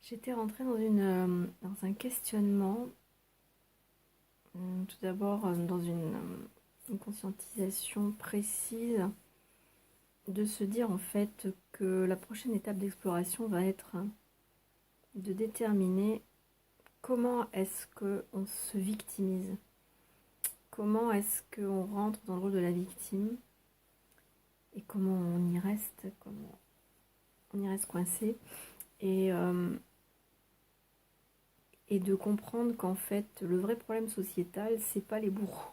J'étais rentrée dans un questionnement, tout d'abord dans une conscientisation précise de se dire en fait que la prochaine étape d'exploration va être de déterminer comment est-ce qu'on se victimise, comment est-ce qu'on rentre dans le rôle de la victime et comment comment on y reste coincé et, euh, et de comprendre qu'en fait le vrai problème sociétal c'est pas les bourreaux.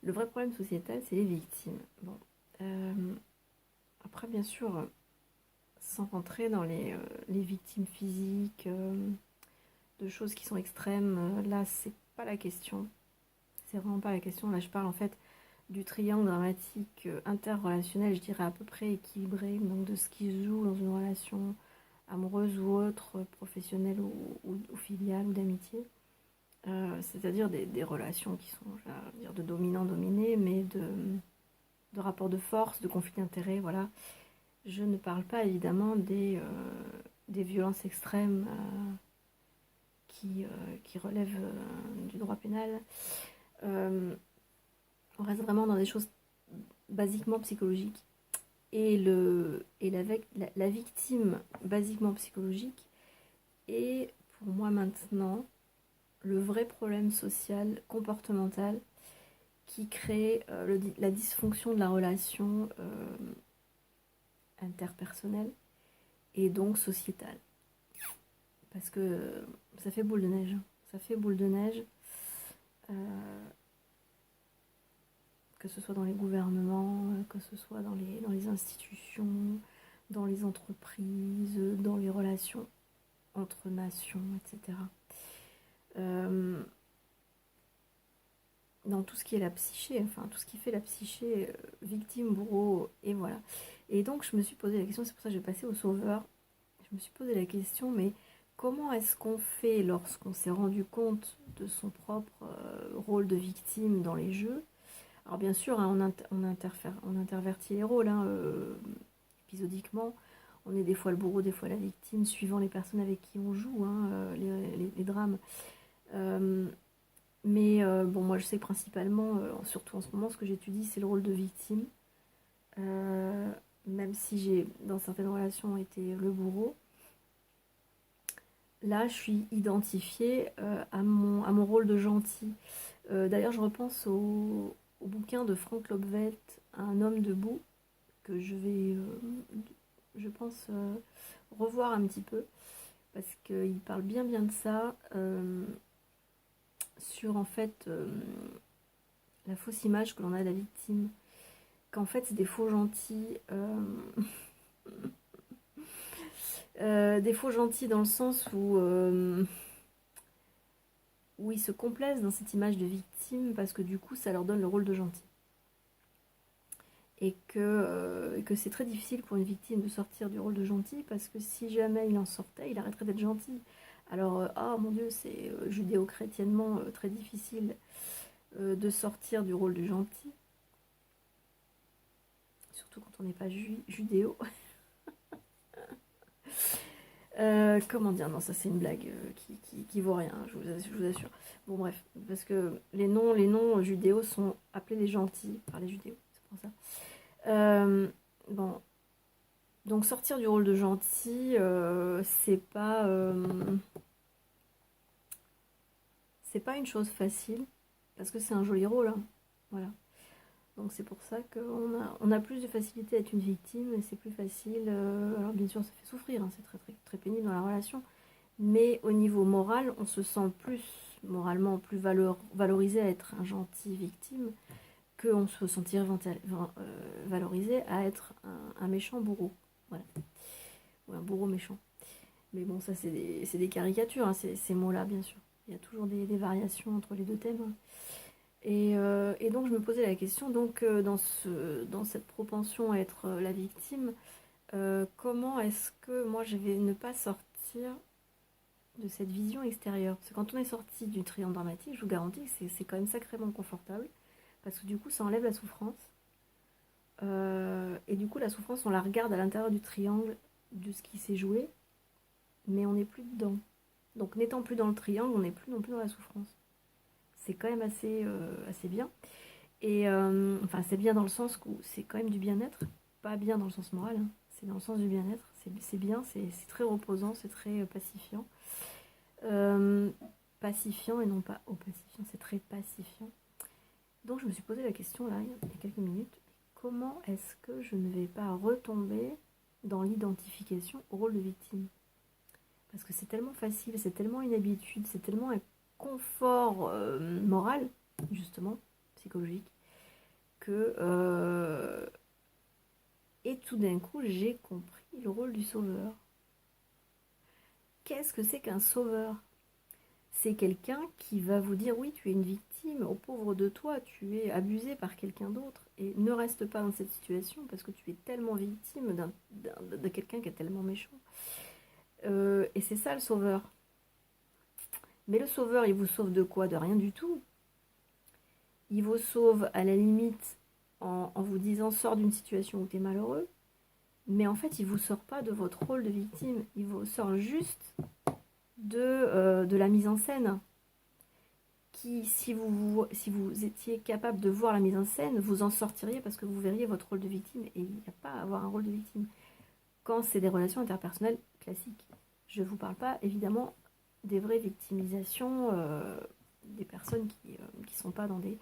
Le vrai problème sociétal, c'est les victimes. Bon. Euh, Après, bien sûr, sans rentrer dans les victimes physiques, de choses qui sont extrêmes, là, c'est pas la question. C'est vraiment pas la question. Là, je parle en fait du triangle dramatique interrelationnel, je dirais à peu près équilibré, donc de ce qui se joue dans une relation amoureuse ou autre, professionnelle ou filiale ou d'amitié. C'est-à-dire des relations qui sont, je vais dire, de dominant-dominé, mais de rapports de force, de conflits d'intérêts, voilà. Je ne parle pas évidemment des violences extrêmes qui relèvent du droit pénal. Euh, on reste vraiment dans des choses basiquement psychologiques. La victime basiquement psychologique est pour moi maintenant le vrai problème social, comportemental, qui crée la dysfonction de la relation interpersonnelle et donc sociétale. Parce que ça fait boule de neige. Ça fait boule de neige, euh, que ce soit dans les gouvernements, que ce soit dans les institutions, dans les entreprises, dans les relations entre nations, etc. Euh, dans tout ce qui est la psyché, enfin tout ce qui fait la psyché, victime, bourreau, et voilà. Et donc je me suis posé la question, c'est pour ça que j'ai passé au sauveur. Je me suis posé la question, mais comment est-ce qu'on fait lorsqu'on s'est rendu compte de son propre rôle de victime dans les jeux? Alors bien sûr, hein, on intervertit les rôles hein, épisodiquement. On est des fois le bourreau, des fois la victime, suivant les personnes avec qui on joue, hein, les drames. Euh, bon, moi je sais que principalement, surtout en ce moment, ce que j'étudie, c'est le rôle de victime. Euh, Même si j'ai, dans certaines relations, été le bourreau. Là, je suis identifiée à mon rôle de gentil. D'ailleurs, je repense au bouquin de Frank Lobvet, Un homme debout, que je vais, je pense, revoir un petit peu, parce qu'il parle bien de ça, sur en fait la fausse image que l'on a de la victime, qu'en fait c'est des faux gentils. Des faux gentils dans le sens où ils se complaisent dans cette image de victime parce que du coup ça leur donne le rôle de gentil. Que c'est très difficile pour une victime de sortir du rôle de gentil parce que si jamais il en sortait, il arrêterait d'être gentil. Alors, oh mon Dieu, c'est judéo-chrétiennement très difficile de sortir du rôle du gentil, surtout quand on n'est pas judéo. Comment dire? Non, ça c'est une blague qui vaut rien, je vous assure. Bon bref, parce que les noms judéos sont appelés les gentils par les judéos, c'est pour ça. Euh, bon, donc sortir du rôle de gentil, c'est pas une chose facile, parce que c'est un joli rôle, hein. Voilà. Donc c'est pour ça on a plus de facilité à être une victime, et c'est plus facile. Alors bien sûr, ça fait souffrir, hein, c'est très pénible dans la relation. Mais au niveau moral, on se sent plus moralement plus valorisé à être un gentil victime qu'on se sentirait valorisé à être un méchant bourreau. Voilà. Ou un bourreau méchant. Mais bon, ça c'est des caricatures, hein, ces mots-là, bien sûr. Il y a toujours des variations entre les deux thèmes, hein. Et donc je me posais la question, donc dans cette propension à être la victime, comment est-ce que moi je vais ne pas sortir de cette vision extérieure? Parce que quand on est sorti du triangle dramatique, je vous garantis que c'est quand même sacrément confortable, parce que du coup ça enlève la souffrance. Et du coup la souffrance on la regarde à l'intérieur du triangle de ce qui s'est joué, mais on n'est plus dedans. Donc n'étant plus dans le triangle, on n'est plus non plus dans la souffrance. C'est quand même assez bien. Et enfin, c'est bien dans le sens où c'est quand même du bien-être, pas bien dans le sens moral, hein. C'est dans le sens du bien-être, c'est bien, c'est très reposant, c'est très pacifiant. Euh, Pacifiant et non pas opacifiant, c'est très pacifiant. Donc je me suis posé la question là, il y a quelques minutes, comment est-ce que je ne vais pas retomber dans l'identification au rôle de victime? Parce que c'est tellement facile, c'est tellement une habitude, c'est tellement un confort moral, justement, psychologique, que... Et tout d'un coup, j'ai compris le rôle du sauveur. Qu'est-ce que c'est qu'un sauveur? C'est quelqu'un qui va vous dire, oui, tu es une victime, au pauvre de toi, tu es abusé par quelqu'un d'autre, et ne reste pas dans cette situation parce que tu es tellement victime de quelqu'un qui est tellement méchant. Et c'est ça le sauveur. Mais le sauveur, il vous sauve de quoi? De rien du tout. Il vous sauve à la limite en vous disant, sors d'une situation où tu es malheureux, mais en fait, il ne vous sort pas de votre rôle de victime, il vous sort juste de la mise en scène. Qui, si vous étiez capable de voir la mise en scène, vous en sortiriez parce que vous verriez votre rôle de victime. Et il n'y a pas à avoir un rôle de victime. Quand c'est des relations interpersonnelles classiques. Je ne vous parle pas, évidemment, des vraies victimisations des personnes qui ne sont pas dans des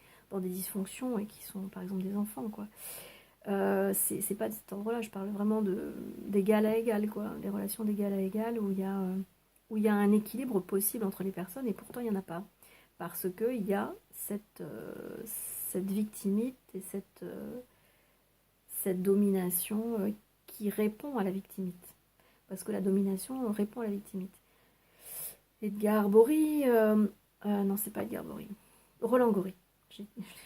dysfonctions et qui sont, par exemple, des enfants, quoi. C'est pas de cet ordre-là, je parle vraiment d'égal à égal, quoi. Des relations d'égal à égal où il y a un équilibre possible entre les personnes et pourtant il n'y en a pas. Parce qu'il y a cette victimite et cette domination qui répond à la victimite. Parce que la domination répond à la victimite. Edgar Morin, non, c'est pas Edgar Morin, Roland Gori. J'ai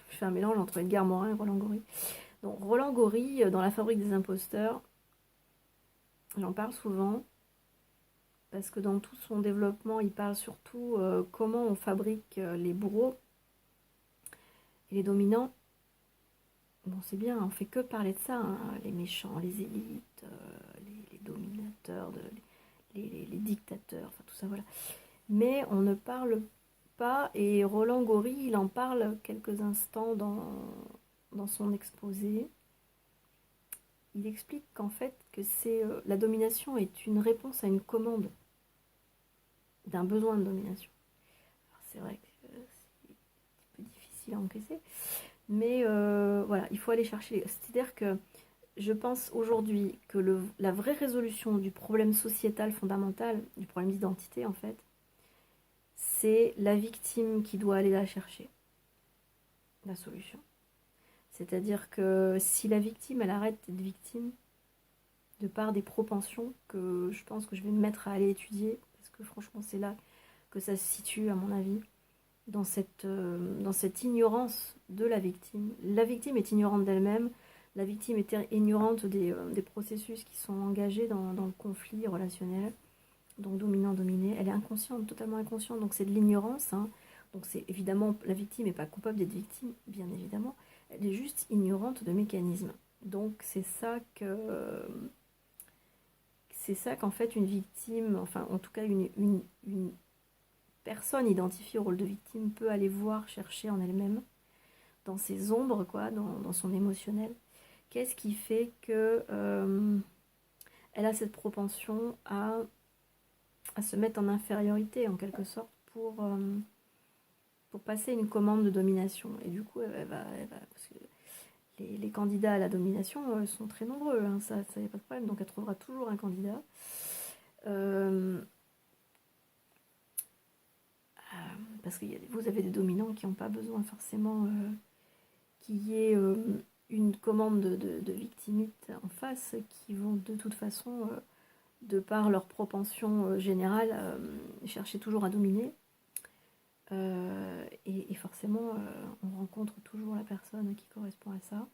fait un mélange entre Edgar Morin et Roland Gori. Donc Roland Gori, dans La Fabrique des imposteurs, j'en parle souvent, parce que dans tout son développement, il parle surtout comment on fabrique les bourreaux et les dominants. Bon, c'est bien, on fait que parler de ça, hein, les méchants, les élites, les dominateurs, les dictateurs, enfin tout ça, voilà. Mais on ne parle pas, et Roland Gori, il en parle quelques instants dans son exposé. Il explique qu'en fait, que la domination est une réponse à une commande d'un besoin de domination. Alors, c'est vrai que c'est un petit peu difficile à encaisser, mais voilà, il faut aller chercher. C'est-à-dire que je pense aujourd'hui que la vraie résolution du problème sociétal fondamental, du problème d'identité en fait, c'est la victime qui doit aller la chercher, la solution. C'est-à-dire que si la victime, elle arrête d'être victime, de par des propensions que je pense que je vais me mettre à aller étudier, parce que franchement c'est là que ça se situe à mon avis, dans cette ignorance de la victime. La victime est ignorante d'elle-même, la victime est ignorante des processus qui sont engagés dans le conflit relationnel, donc dominant-dominé. Elle est inconsciente, totalement inconsciente, donc c'est de l'ignorance, hein. Donc c'est évidemment, la victime n'est pas coupable d'être victime, bien évidemment, elle est juste ignorante de mécanismes. Donc c'est ça qu'en fait une victime, enfin en tout cas une personne identifiée au rôle de victime peut aller voir, chercher en elle-même, dans ses ombres, quoi, dans son émotionnel. Qu'est-ce qui fait que elle a cette propension à se mettre en infériorité, en quelque sorte, pour passer une commande de domination. Et du coup, elle va parce que les candidats à la domination sont très nombreux, hein, ça y a pas de problème, donc elle trouvera toujours un candidat. Parce que vous avez des dominants qui n'ont pas besoin forcément qu'il y ait une commande de victimite en face, qui vont de toute façon, de par leur propension générale, chercher toujours à dominer. Et forcément, on rencontre toujours la personne qui correspond à ça.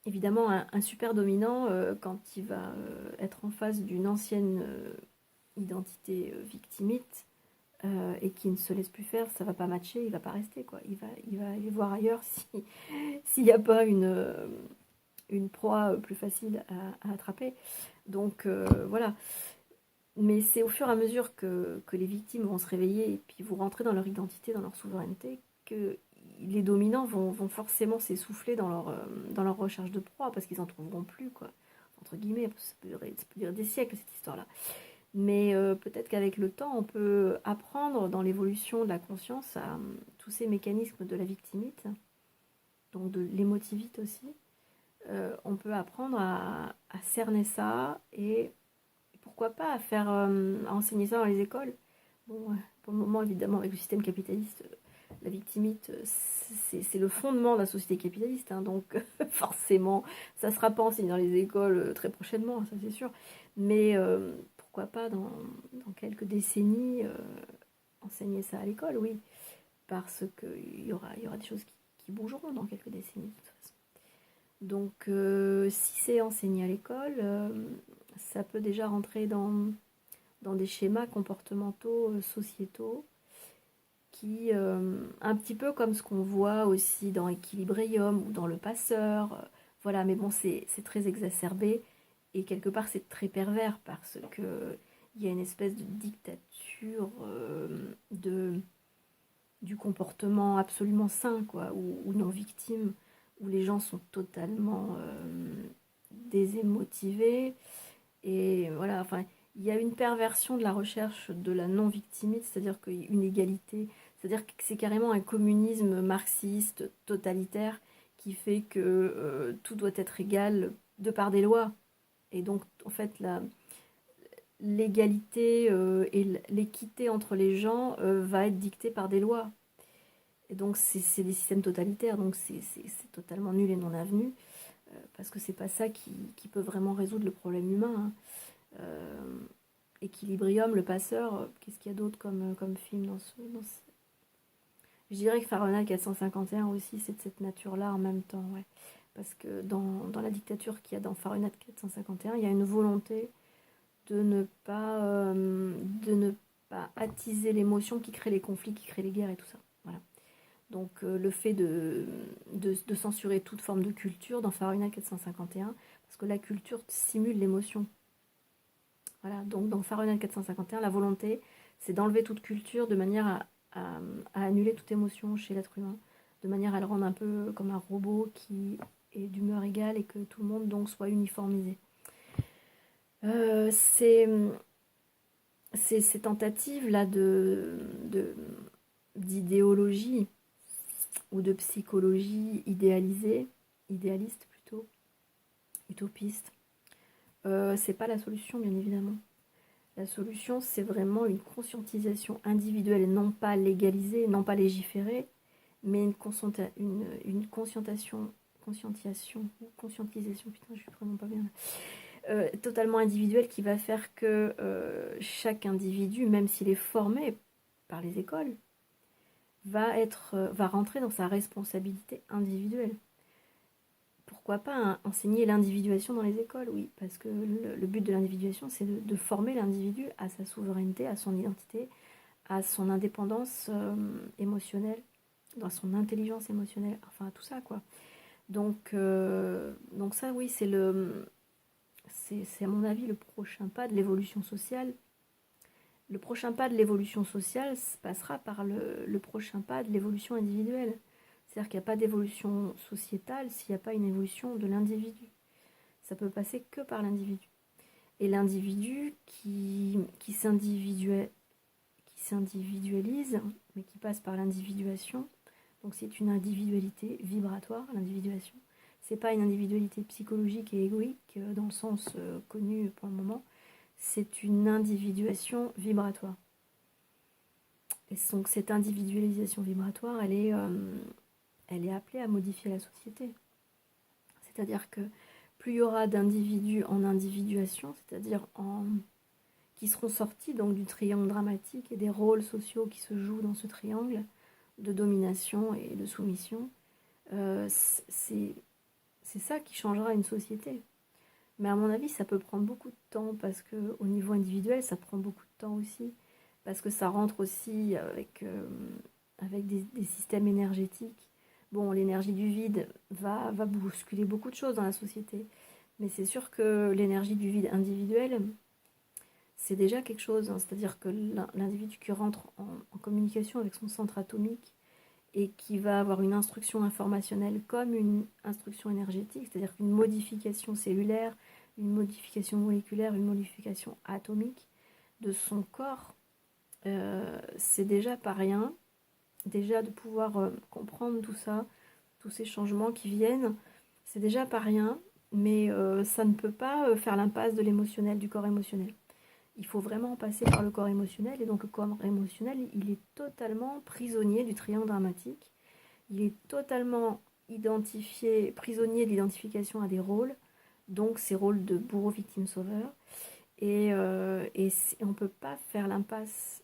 Évidemment, un super dominant, quand il va être en face d'une ancienne identité victimite, et qui ne se laisse plus faire, ça va pas matcher, il va pas rester, quoi. Il va aller voir ailleurs s'il n'y a pas une proie plus facile à attraper. Donc voilà. Mais c'est au fur et à mesure que les victimes vont se réveiller et puis vont rentrer dans leur identité, dans leur souveraineté, que les dominants vont forcément s'essouffler dans leur recherche de proie, parce qu'ils n'en trouveront plus, quoi. Entre guillemets, ça peut durer des siècles, cette histoire-là. Mais peut-être qu'avec le temps, on peut apprendre dans l'évolution de la conscience à tous ces mécanismes de la victimite, donc de l'émotivite aussi. On peut apprendre à cerner ça et pourquoi pas à enseigner ça dans les écoles. Bon, pour le moment, évidemment, avec le système capitaliste, la victimite, c'est le fondement de la société capitaliste, hein, donc forcément, ça ne sera pas enseigné dans les écoles très prochainement, ça c'est sûr. Mais pourquoi pas dans quelques décennies enseigner ça à l'école, oui, parce qu'il y aura des choses qui bougeront dans quelques décennies, de toute façon. Donc, si c'est enseigné à l'école, ça peut déjà rentrer dans des schémas comportementaux, sociétaux, qui, un petit peu comme ce qu'on voit aussi dans Equilibrium ou dans Le Passeur, voilà, mais bon, c'est très exacerbé et quelque part c'est très pervers parce que il y a une espèce de dictature du comportement absolument sain, quoi, ou non victime, où les gens sont totalement désémotivés. Et voilà, enfin, il y a une perversion de la recherche de la non-victimite, c'est-à-dire qu'une égalité, c'est-à-dire que c'est carrément un communisme marxiste totalitaire qui fait que tout doit être égal de par des lois. Et donc, en fait, l'égalité et l'équité entre les gens va être dictée par des lois. Et donc, c'est des systèmes totalitaires, donc c'est totalement nul et non avenu, parce que c'est pas ça qui peut vraiment résoudre le problème humain, hein. Equilibrium, Le Passeur, qu'est-ce qu'il y a d'autre comme film Je dirais que Fahrenheit 451 aussi, c'est de cette nature-là en même temps, ouais. Parce que dans la dictature qu'il y a dans Fahrenheit 451, il y a une volonté de de ne pas attiser l'émotion qui crée les conflits, qui crée les guerres et tout ça. Voilà. Donc le fait de censurer toute forme de culture dans Fahrenheit 451, parce que la culture simule l'émotion. Voilà, donc dans Fahrenheit 451, la volonté, c'est d'enlever toute culture de manière à annuler toute émotion chez l'être humain, de manière à le rendre un peu comme un robot qui est d'humeur égale et que tout le monde donc soit uniformisé. Ces tentatives-là d'idéologie ou de psychologie idéaliste plutôt, utopiste, c'est pas la solution, bien évidemment. La solution, c'est vraiment une conscientisation individuelle, et non pas légalisée, non pas légiférée, mais une conscientisation, putain, je ne prononce pas bien, totalement individuelle qui va faire que chaque individu, même s'il est formé par les écoles, va rentrer dans sa responsabilité individuelle. Pourquoi pas enseigner l'individuation dans les écoles? Oui, parce que le but de l'individuation, c'est de former l'individu à sa souveraineté, à son identité, à son indépendance émotionnelle, dans son intelligence émotionnelle, enfin tout ça, quoi. Donc ça, oui, c'est à mon avis le prochain pas de l'évolution sociale. Le prochain pas de l'évolution sociale passera par le prochain pas de l'évolution individuelle. C'est-à-dire qu'il n'y a pas d'évolution sociétale s'il n'y a pas une évolution de l'individu. Ça peut passer que par l'individu. Et l'individu qui s'individualise, mais qui passe par l'individuation, donc c'est une individualité vibratoire, l'individuation. C'est pas une individualité psychologique et égoïque dans le sens connu pour le moment. C'est une individuation vibratoire. Et donc cette individualisation vibratoire, elle est appelée à modifier la société. C'est-à-dire que plus il y aura d'individus en individuation, c'est-à-dire qui seront sortis donc du triangle dramatique et des rôles sociaux qui se jouent dans ce triangle de domination et de soumission, c'est ça qui changera une société. Mais à mon avis, ça peut prendre beaucoup de temps parce qu'au niveau individuel, ça prend beaucoup de temps aussi. Parce que ça rentre aussi avec des systèmes énergétiques Bon, l'énergie du vide va bousculer beaucoup de choses dans la société, mais c'est sûr que l'énergie du vide individuel, c'est déjà quelque chose, hein. C'est-à-dire que l'individu qui rentre en communication avec son centre atomique et qui va avoir une instruction informationnelle comme une instruction énergétique, c'est-à-dire qu'une modification cellulaire, une modification moléculaire, une modification atomique de son corps, c'est déjà pas rien. Déjà de pouvoir comprendre tout ça, tous ces changements qui viennent, c'est déjà pas rien, mais ça ne peut pas faire l'impasse de l'émotionnel, du corps émotionnel. Il faut vraiment passer par le corps émotionnel, et donc le corps émotionnel, il est totalement prisonnier du triangle dramatique. Il est totalement identifié, prisonnier de l'identification à des rôles, donc ces rôles de bourreau, victime, sauveur. Et on ne peut pas faire l'impasse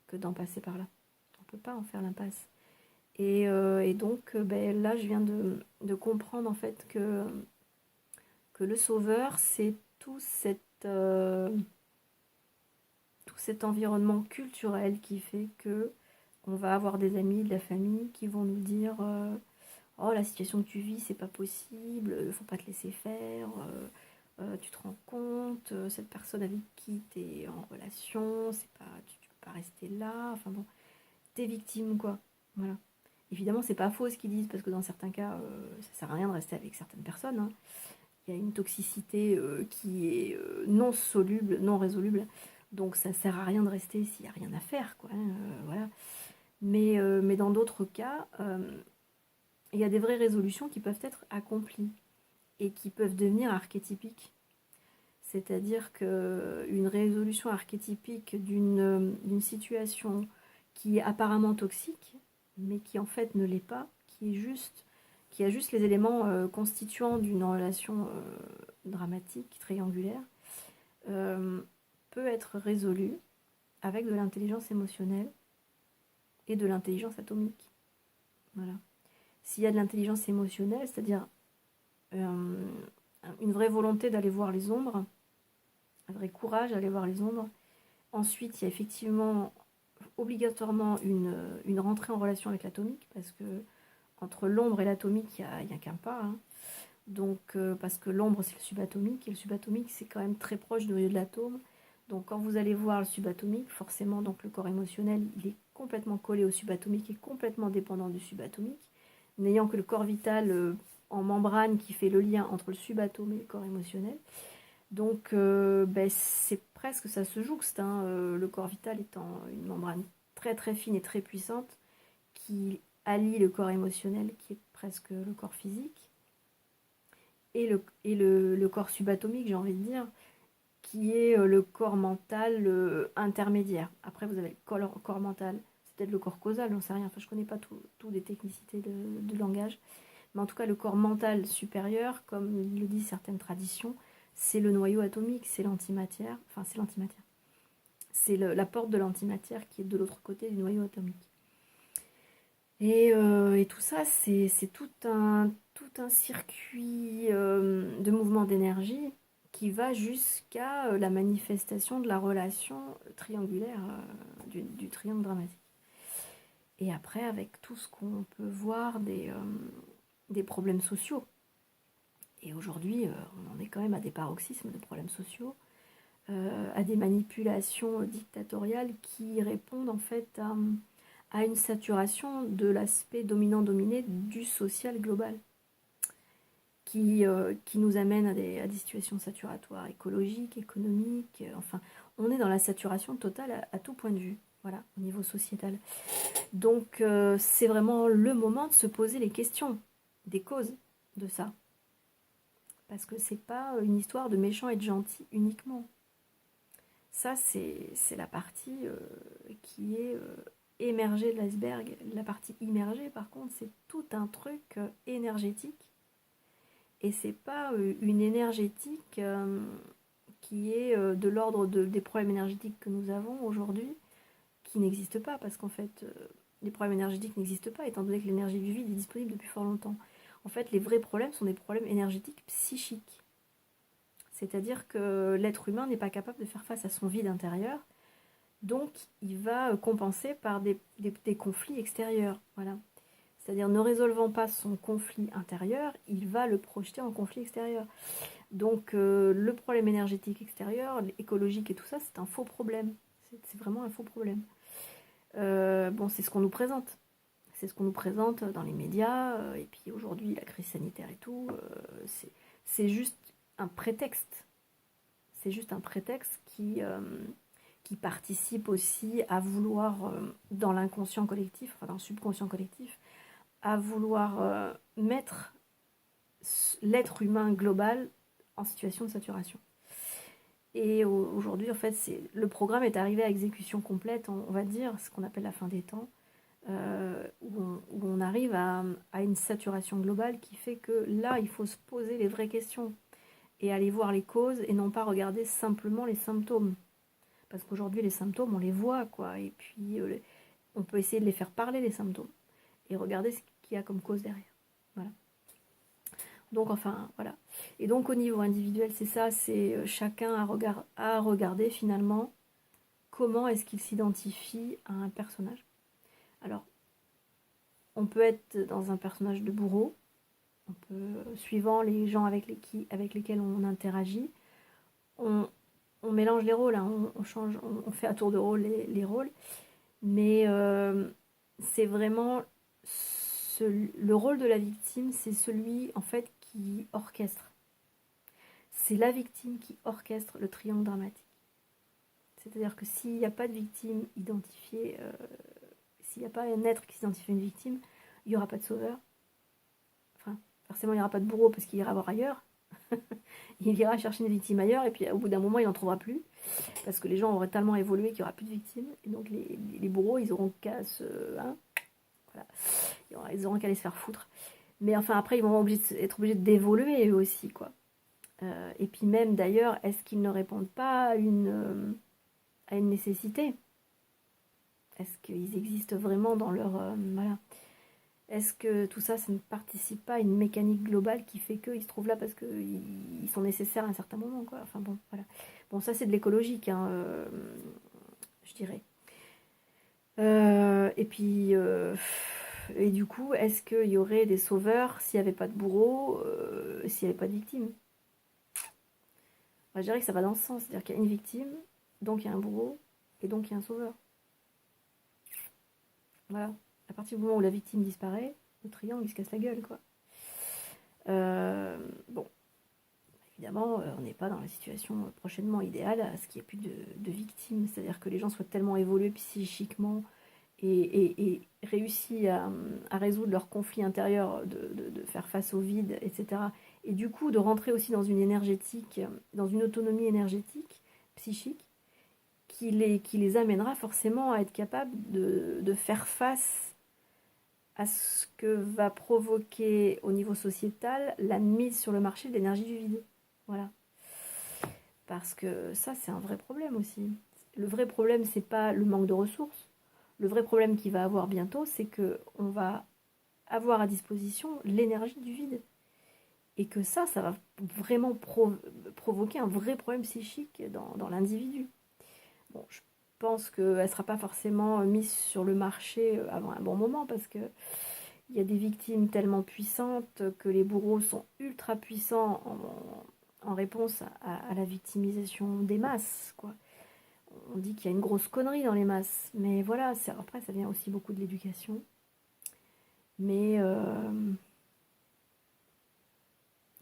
que d'en passer par là. On ne peut pas en faire l'impasse. Et donc, ben, là, je viens de comprendre en fait que le sauveur, c'est tout cet environnement culturel qui fait que on va avoir des amis, de la famille qui vont nous dire oh, la situation que tu vis, c'est pas possible, faut pas te laisser faire, tu te rends compte, cette personne avec qui tu es en relation, c'est pas, tu peux pas rester là, enfin bon, t'es victime quoi. Voilà. Évidemment, c'est pas faux ce qu'ils disent, parce que dans certains cas, ça sert à rien de rester avec certaines personnes, hein. Il y a une toxicité qui est non soluble, non résoluble. Donc ça sert à rien de rester s'il n'y a rien à faire, quoi, hein, voilà. Mais dans d'autres cas, il y a des vraies résolutions qui peuvent être accomplies et qui peuvent devenir archétypiques. C'est-à-dire qu'une résolution archétypique d'une situation qui est apparemment toxique, mais qui en fait ne l'est pas, qui a juste les éléments constituants d'une relation dramatique, triangulaire, euh, peut être résolue avec de l'intelligence émotionnelle et de l'intelligence atomique. Voilà. S'il y a de l'intelligence émotionnelle, c'est-à-dire euh, une vraie volonté d'aller voir les ombres, un vrai courage d'aller voir les ombres. Ensuite, il y a effectivement obligatoirement une rentrée en relation avec l'atomique, parce que entre l'ombre et l'atomique, il n'y a qu'un pas, hein. Donc, parce que l'ombre, c'est le subatomique, et le subatomique, c'est quand même très proche du noyau de l'atome. Donc, quand vous allez voir le subatomique, forcément, donc le corps émotionnel, il est complètement collé au subatomique et complètement dépendant du subatomique, n'ayant que le corps vital en membrane qui fait le lien entre le subatome et le corps émotionnel. Donc, ben, c'est presque, ça se jouxte, hein, le corps vital étant une membrane très très fine et très puissante qui allie le corps émotionnel, qui est presque le corps physique, et le corps subatomique, j'ai envie de dire, qui est le corps mental intermédiaire. Après, vous avez le corps mental, c'est peut-être le corps causal, j'en sais rien, enfin, je connais pas tout des technicités de langage, mais en tout cas, le corps mental supérieur, comme le disent certaines traditions, c'est le noyau atomique, c'est l'antimatière, enfin, c'est l'antimatière. C'est la porte de l'antimatière qui est de l'autre côté du noyau atomique. Et tout ça, c'est tout un circuit de mouvement d'énergie qui va jusqu'à la manifestation de la relation triangulaire du triangle dramatique. Et après, avec tout ce qu'on peut voir des problèmes sociaux. Et aujourd'hui, on en est quand même à des paroxysmes de problèmes sociaux, à des manipulations dictatoriales qui répondent en fait à une saturation de l'aspect dominant-dominé du social global, qui nous amène à des situations saturatoires écologiques, économiques, enfin, on est dans la saturation totale à tout point de vue, voilà, au niveau sociétal. Donc, c'est vraiment le moment de se poser les questions des causes de ça. Parce que c'est pas une histoire de méchant et de gentil uniquement. Ça, c'est la partie qui est émergée de l'iceberg. La partie immergée, par contre, c'est tout un truc énergétique. Et c'est pas une énergétique qui est de l'ordre des problèmes énergétiques que nous avons aujourd'hui, qui n'existent pas, parce qu'en fait, les problèmes énergétiques n'existent pas, étant donné que l'énergie du vide est disponible depuis fort longtemps. En fait, les vrais problèmes sont des problèmes énergétiques psychiques. C'est-à-dire que l'être humain n'est pas capable de faire face à son vide intérieur, donc il va compenser par des conflits extérieurs. Voilà. C'est-à-dire, ne résolvant pas son conflit intérieur, il va le projeter en conflit extérieur. Donc, le problème énergétique extérieur, écologique et tout ça, c'est un faux problème. C'est vraiment un faux problème. Bon, c'est ce qu'on nous présente. C'est ce qu'on nous présente dans les médias. Et puis aujourd'hui, la crise sanitaire et tout, c'est juste un prétexte. C'est juste un prétexte qui participe aussi à vouloir, dans l'inconscient collectif, enfin dans le subconscient collectif, à vouloir mettre l'être humain global en situation de saturation. Et aujourd'hui, en fait, le programme est arrivé à exécution complète, on va dire, ce qu'on appelle la fin des temps, où on arrive à une saturation globale qui fait que là, il faut se poser les vraies questions et aller voir les causes et non pas regarder simplement les symptômes. Parce qu'aujourd'hui, les symptômes, on les voit, quoi. Et puis, on peut essayer de les faire parler, les symptômes, et regarder ce qu'il y a comme cause derrière. Voilà. Donc, enfin, voilà. Et donc, au niveau individuel, c'est ça, c'est chacun à regarder finalement comment est-ce qu'il s'identifie à un personnage. Alors, on peut être dans un personnage de bourreau, on peut, suivant les gens avec lesquels on interagit, on mélange les rôles, hein, on change, on fait à tour de rôle les rôles, mais c'est vraiment le rôle de la victime, c'est celui en fait qui orchestre. C'est la victime qui orchestre le triangle dramatique. C'est-à-dire que s'il n'y a pas de victime identifiée, s'il n'y a pas un être qui s'identifie à une victime, il n'y aura pas de sauveur. Enfin, forcément, il n'y aura pas de bourreau parce qu'il ira voir ailleurs. Il ira chercher une victime ailleurs et puis au bout d'un moment, il n'en trouvera plus. Parce que les gens auraient tellement évolué qu'il n'y aura plus de victimes. Et donc les bourreaux, ils auront qu'à se... Hein, voilà. Ils auront qu'à aller se faire foutre. Mais enfin, après, ils vont être obligés d'évoluer eux aussi, quoi. Et puis même, d'ailleurs, est-ce qu'ils ne répondent pas à une nécessité? Est-ce qu'ils existent vraiment dans leur... voilà. Est-ce que tout ça, ça ne participe pas à une mécanique globale qui fait qu'ils se trouvent là parce qu'ils sont nécessaires à un certain moment, quoi. Enfin bon, voilà. Bon, ça, c'est de l'écologique, hein, je dirais. Et puis, et du coup, est-ce qu'il y aurait des sauveurs s'il n'y avait pas de bourreau, s'il n'y avait pas de victime? Moi, je dirais que ça va dans ce sens. C'est-à-dire qu'il y a une victime, donc il y a un bourreau, et donc il y a un sauveur. Voilà. À partir du moment où la victime disparaît, le triangle, il se casse la gueule, quoi. Bon. Évidemment, on n'est pas dans la situation prochainement idéale à ce qu'il n'y ait plus de victimes. C'est-à-dire que les gens soient tellement évolués psychiquement et réussi à résoudre leurs conflits intérieurs, de faire face au vide, etc. Et du coup, de rentrer aussi dans une énergétique, dans une autonomie énergétique, psychique, qui les amènera forcément à être capables de faire face à ce que va provoquer au niveau sociétal la mise sur le marché de l'énergie du vide. Voilà. Parce que ça, c'est un vrai problème aussi. Le vrai problème, c'est pas le manque de ressources. Le vrai problème qu'il va avoir bientôt, c'est qu'on va avoir à disposition l'énergie du vide. Et que ça va vraiment provoquer un vrai problème psychique dans l'individu. Bon, je pense qu'elle ne sera pas forcément mise sur le marché avant un bon moment, parce que il y a des victimes tellement puissantes que les bourreaux sont ultra puissants en réponse à la victimisation des masses, quoi. On dit qu'il y a une grosse connerie dans les masses, mais voilà, après ça vient aussi beaucoup de l'éducation. Mais il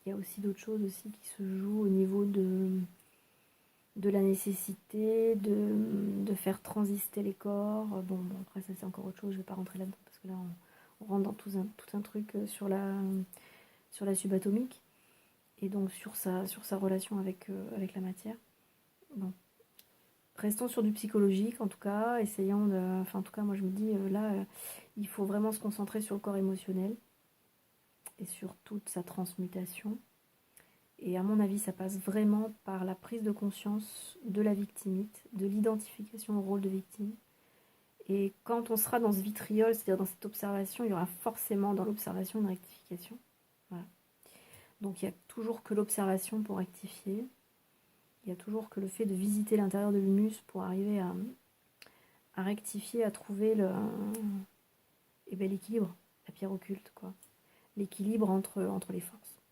y a aussi d'autres choses aussi qui se jouent au niveau de la nécessité de faire transister les corps. Bon, après ça c'est encore autre chose, je ne vais pas rentrer là-dedans, parce que là on rentre dans tout un truc sur la subatomique, et donc sur sa relation avec la matière. Bon. Restons sur du psychologique, en tout cas, essayons de... Enfin, en tout cas, moi, je me dis, là, il faut vraiment se concentrer sur le corps émotionnel et sur toute sa transmutation. Et à mon avis, ça passe vraiment par la prise de conscience de la victimite, de l'identification au rôle de victime. Et quand on sera dans ce vitriol, c'est-à-dire dans cette observation, il y aura forcément dans l'observation une rectification. Voilà. Donc, il n'y a toujours que l'observation pour rectifier. Il y a toujours que le fait de visiter l'intérieur de l'humus pour arriver à rectifier, à trouver l'équilibre. la pierre occulte, quoi. L'équilibre entre les forces.